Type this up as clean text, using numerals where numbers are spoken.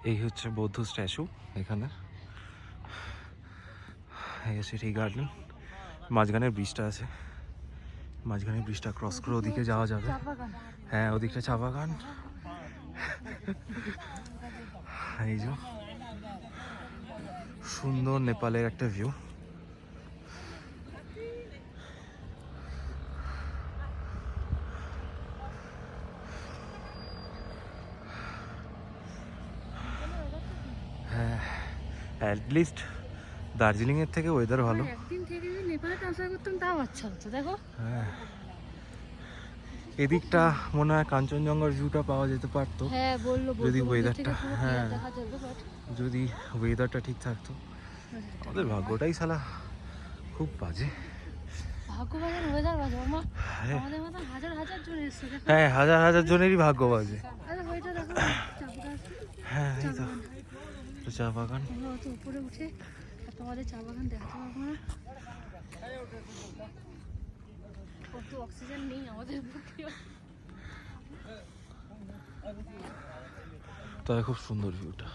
এই হচ্ছে বৌদ্ধ স্ট্যাচু এখানে, এই হচ্ছে টি গার্ডেন, মাঝখানে ব্রিজটা আছে, মাঝখানে ব্রিজটা ক্রস করে ওদিকে যাওয়া যাবে। হ্যাঁ ওদিকটা চা বাগান। এই যে সুন্দর নেপালের একটা ভিউ। হ্যাঁ অ্যাটলিস্ট দার্জিলিংয়ের থেকে ওয়েদার ভালো। একদিন থেকে যদি নেপালে ট্রান্সফার করতাম তাও আচ্ছা হতো। দেখো হ্যাঁ এদিকটা মনে হয় কাঞ্চনজঙ্ঘার ভিউটা পাওয়া যেতে পারতো। হ্যাঁ বললো যদি ওয়েদারটা, হ্যাঁ দেখা যাবে, বাট যদি ওয়েদারটা ঠিক থাকতো। আমাদের ভাগ্যটাই শালা খুব বাজে। ভাগ্য বাজে ওয়েদার বাজে আমার, আমাদের মতো হাজার হাজার জন এসছে। হ্যাঁ হাজার হাজার জনেরই ভাগ্য বাজে। আরে ওইটা দেখো চা বাগান। হ্যাঁ এই তো চা বাগান। আমরা অত উপরে উঠে আর তোমাদের চা বাগান দেখাতে পারবো না, কত অক্সিজেন নেই আমাদের বুকে। তবে খুব সুন্দর ভিউটা।